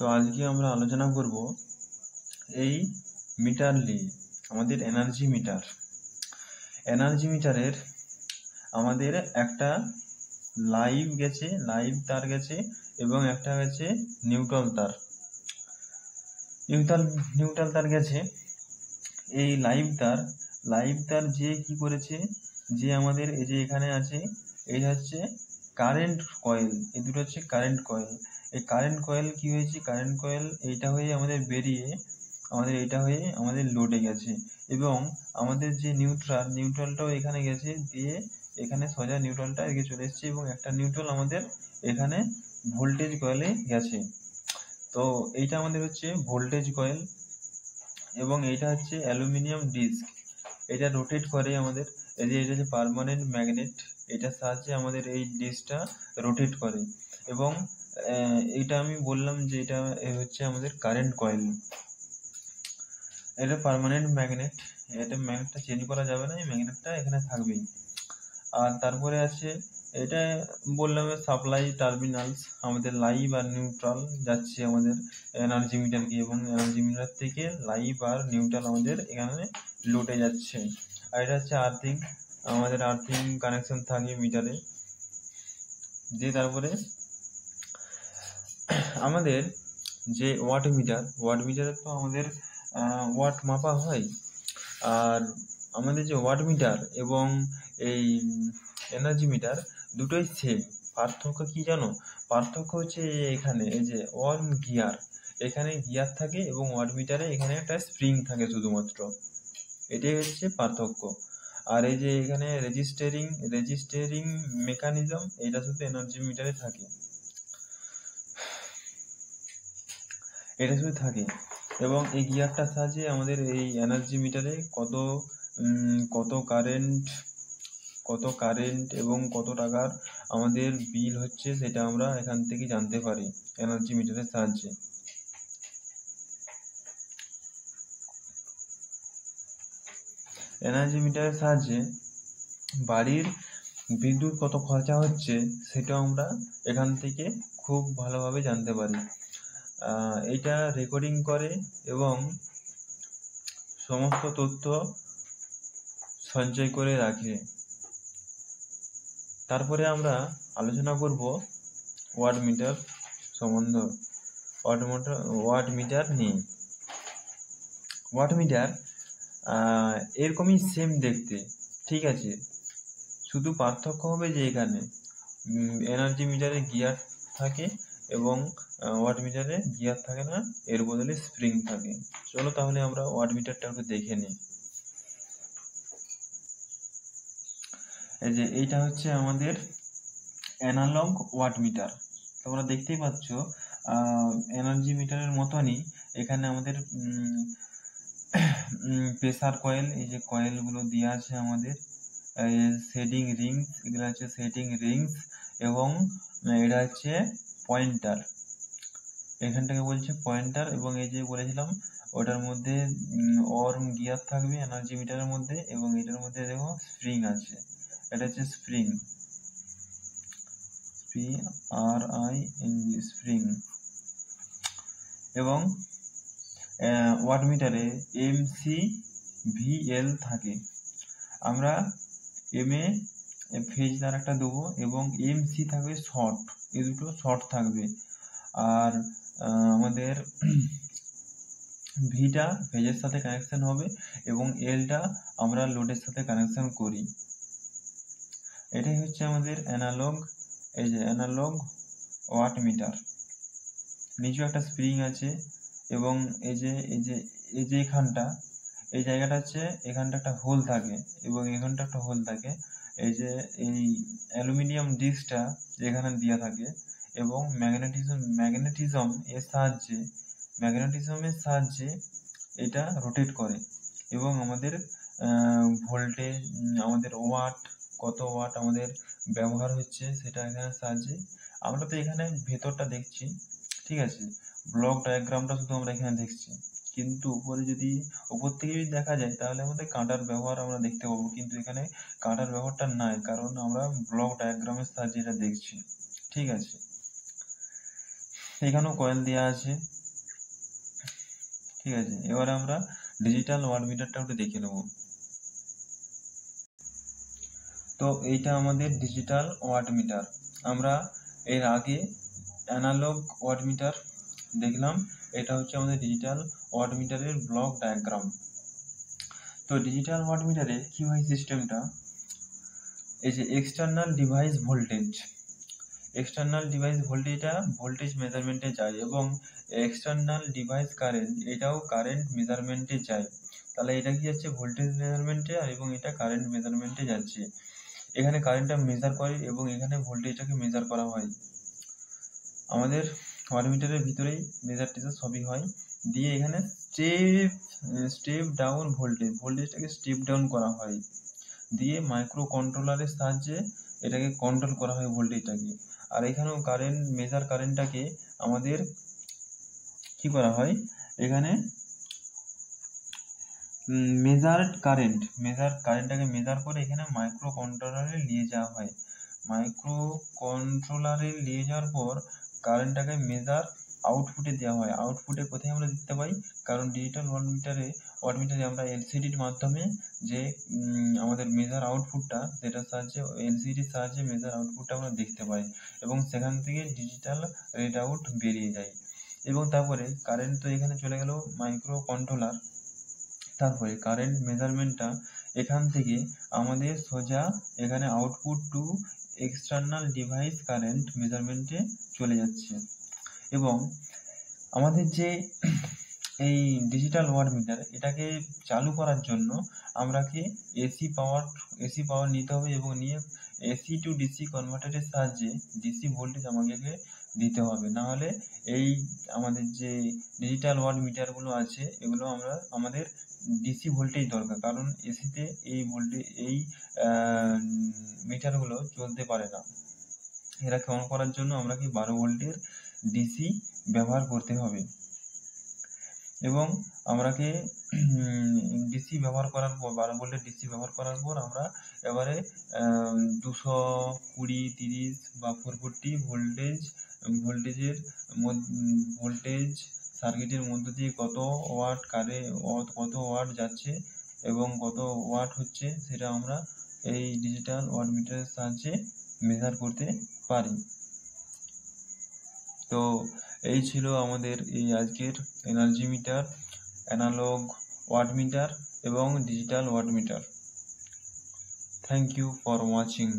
তো আজকে আমরা আলোচনা করব এই মিটার নিয়ে, আমাদের এনার্জি মিটার। এনার্জি মিটারের আমাদের একটা লাইভ তার গেছে এবং একটা গেছে নিউট্রাল তার গেছে। এই লাইভ তার যে কি করেছে, যে আমাদের এই যে এখানে আছে, এটা হচ্ছে কারেন্ট কয়েল, এই দুটো হচ্ছে কারেন্ট কয়েল। এই কারেন্ট কয়েল কি হয়েছে, কারেন্ট কয়েল এইটা হয়ে আমাদের বেরিয়ে এইটা হয়ে আমাদের লোডে গেছে এবং আমাদের যে নিউট্রালটাও এখানে গেছে, দিয়ে এখানে সোজা নিউট্রালটা এদিকে চলে এসেছে এবং একটা নিউট্রাল আমাদের এখানে ভোল্টেজ কয়েলে গেছে। তো এইটা আমাদের হচ্ছে ভোল্টেজ কয়েল এবং এইটা হচ্ছে অ্যালুমিনিয়াম ডিস্ক। এটা রোটেট করে আমাদের, এই যে এটা হচ্ছে পার্মানেন্ট ম্যাগনেট, এটার সাহায্যে আমাদের এই ডিস্কটা রোটেট করে। এবং এইটা আমি বললাম যে এটা হচ্ছে আমাদের কারেন্ট কয়েল। এটা পার্মানেন্ট ম্যাগনেট, এটা ম্যাগনেটটা চেঞ্জ করা যাবে না, এই ম্যাগনেটটা এখানে থাকবেই। আর তারপরে আছে, এটা বললাম সাপ্লাই টার্মিনালস, আমাদের লাইভ আর নিউট্রাল যাচ্ছে আমাদের এনার্জি মিটারকে, এবং এনার্জি মিটার থেকে লাইভ আর নিউট্রাল আমাদের এখানে লোডে যাচ্ছে। আর এটা হচ্ছে আর্থিং, আমাদের আর্থিং কানেকশন থাকে মিটারে। দিয়ে তারপরে আমাদের যে ওয়াট মিটারে তো আমাদের ওয়াট মাপা হয়। আর আমাদের যে ওয়াট মিটার এবং এই এনার্জি মিটার দুটোই সেম। পার্থক্য কি জানো? পার্থক্য হচ্ছে এখানে এই যে ওয়ার্ম গিয়ার, এখানে গিয়ার থাকে এবং ওয়াট মিটারে এখানে একটা স্প্রিং থাকে শুধুমাত্র, এটাই হচ্ছে পার্থক্য। আর এই যে এখানে রেজিস্টারিং মেকানিজম, এটা শুধু এনার্জি মিটারে থাকে, এটা শুধু থাকে। এবং এই গিয়ারটার সাহায্যে আমাদের এই এনার্জি মিটারে কত কারেন্ট এবং কত টাকার আমাদের বিল হচ্ছে, সেটা আমরা এখান থেকে জানতে পারি এনার্জি মিটারের সাহায্যে। এনার্জি মিটারের সাহায্যে বাড়ির বিদ্যুৎ কত খরচা হচ্ছে সেটাও আমরা এখান থেকে খুব ভালোভাবে জানতে পারি। এটা রেকর্ডিং করে এবং সমস্ত তথ্য সঞ্চয় করে রাখে। তারপরে আমরা আলোচনা করব ওয়াট মিটার সম্বন্ধে, ওয়াট মিটার নিয়ে। ওয়াট মিটার এরকমই সেম দেখতে, ঠিক আছে, শুধু পার্থক্য হবে যে এখানে এনার্জি মিটারে গিয়ার থাকে এবং ওয়াট মিটারে গিয়ার থাকে না, এর বদলে স্প্রিং থাকে। চলো তাহলে আমরা ওয়াট মিটারটা একটু দেখে নিই। এই যে এইটা হচ্ছে আমাদের অ্যানালগ ওয়াট মিটার। তোমরা দেখতেই পাচ্ছ এনার্জি মিটারের মতনই এখানে আমাদের প্রেসার কয়েল, এই যে কয়েলগুলো দেওয়া আছে আমাদের, সেটিং রিংস, এগুলো হচ্ছে সেটিং রিংস, এবং এটা হচ্ছে পয়েন্টার, এখানটাকে বলছে পয়েন্টার। এবং এই যে বলেছিলাম ওটার মধ্যে ওয়ার্ম গিয়ার থাকবে এনার্জি মিটারের মধ্যে, এবং এটার মধ্যে দেখো স্প্রিং আছে, এটা হচ্ছে স্প্রিং, স্প্রিং। এবং ওয়াট মিটারে MCVL থাকে, আমরা এম এ ফেজ তার একটা দেবো এবং MC থাকবে শর্ট, এই দুটো শর্ট থাকবে। আর আমাদের ভিটা ফেজের সাথে কানেকশন হবে এবং এলটা আমরা লোডের সাথে কানেকশন করি। এটাই হচ্ছে আমাদের অ্যানালগ, এই যে অ্যানালগ ওয়াট মিটার। নিচে একটা স্প্রিং আছে এবং এই যে এখানটা, এই জায়গাটা হচ্ছে এখানটা একটা হোল থাকে এবং এখানটা একটা হোল থাকে। এই যে এই অ্যালুমিনিয়াম ডিস্কটা এখানে দেওয়া থাকে এবং ম্যাগনেটিজমের সাহায্যে এটা রোটেট করে এবং আমাদের ভোল্টেজ, আমাদের কত ওয়াট আমাদের ব্যবহার হচ্ছে সেটা এখানে সাহায্যে। আমরা তো এখানে ভেতরটা দেখছি, ঠিক আছে, ব্লক ডায়াগ্রামটা শুধু আমরা এখানে দেখছি, কিন্তু উপর থেকে যদি দেখা যায় তাহলে আমাদের কাঁটার ব্যবহার আমরা দেখতে পাবো, কিন্তু এখানে কাঁটার ব্যবহারটা নাই, কারণ আমরা ব্লক ডায়াগ্রামের সাহায্যে এটা দেখছি, ঠিক আছে। এখানেও কয়েল দেওয়া আছে, ঠিক আছে। এবারে আমরা ডিজিটাল ওয়াট মিটারটা একটু দেখে নেব। তো এইটা আমাদের ডিজিটাল ওয়াট মিটার। আমরা এর আগে অ্যানালগ ওয়াট মিটার দেখলাম, এটা হচ্ছে আমাদের ডিজিটাল ওয়াট মিটারের ব্লক ডায়াগ্রাম। তো ডিজিটাল ওয়াট মিটারে কি হয় সিস্টেমটা, এই যে এক্সটার্নাল ডিভাইস ভোল্টেজটা ভোল্টেজ মেজারমেন্টে যায়, এবং এক্সটার্নাল ডিভাইস কারেন্ট এটাও কারেন্ট মেজারমেন্টে যায়। তাহলে এটা কি যাচ্ছে ভোল্টেজ মেজারমেন্টে, আর এবং এটা কারেন্ট মেজারমেন্টে যাচ্ছে। এখানে কারেন্টটা মেজার করে এবং এখানে ভোল্টেজটাকে মেজার করা হয়। আমাদের ওয়াটমিটারের ভিতরেই মেজার টেজার সবই হয়। দিয়ে এখানে স্টেপ ডাউন ভোল্টেজটাকে স্টেপ ডাউন করা হয়। দিয়ে মাইক্রো কন্ট্রোলারের সাহায্যে এটাকে কন্ট্রোল করা হয় ভোল্টেজটাকে। আর এখানেও কারেন্টটাকে আমাদের কি করা হয়, এখানে কারেন্টটাকে মেজার করে এখানে মাইক্রো কন্ট্রোলারে নিয়ে যাওয়া হয়। মাইক্রো কন্ট্রোলারে নিয়ে যাওয়ার পর কারেন্টটাকে মেজার আউটপুটে দেওয়া হয়। আউটপুটে কোথায় আমরা দেখতে পাই, কারণ ডিজিটাল ওয়াটমিটারে আমরা এলসিডির মাধ্যমে যে আমাদের মেজার আউটপুটটা, সেটার সাহায্যে এলসিডির সাহায্যে মেজার আউটপুটটা আমরা দেখতে পাই, এবং সেখান থেকে ডিজিটাল রেড আউট বেরিয়ে যায়। এবং তারপরে কারেন্ট তো এখানে চলে গেল মাইক্রো কন্ট্রোলার, তারপরে কারেন্ট মেজারমেন্টটা এখান থেকে আমাদের সোজা এখানে output to external device current মেজারমেন্টে চলে যাচ্ছে। এবং আমাদের যে এই ডিজিটাল ওয়াট মিটার, এটাকে চালু করার জন্য আমরাকে এসি পাওয়ার নিতে হবে, এবং নিয়ে এসি টু ডিসি কনভার্টারের সাহায্যে ডিসি ভোল্টেজ আমাদেরকে দিতে হবে। নাহলে এই আমাদের যে ডিজিটাল ওয়াট মিটারগুলো আছে, এগুলো আমাদের ডিসি ভোল্টেজ দরকার, কারণ এসিতে এই মিটারগুলো চলতে পারে না। এটাকে অন করার জন্য আমরা 12 ভোল্টের ডিসি ব্যবহার করতে হবে। এবং আমরাকে ডিসি ব্যবহার করার পর 12 ভোল্টের ডিসি ব্যবহার করার পর আমরা এবারে 220, 30 বা 440 ভোল্টেজ সার্কিটের মধ্য দিয়ে কত ওয়াট যাচ্ছে এবং কত ওয়াট হচ্ছে, সেটা আমরা এই ডিজিটাল ওয়াট মিটারের সাহায্যে মেজার করতে পারি। তো এই ছিল আমাদের এই আজকের energy meter, analog watt meter এবং digital watt meter. Thank you for watching.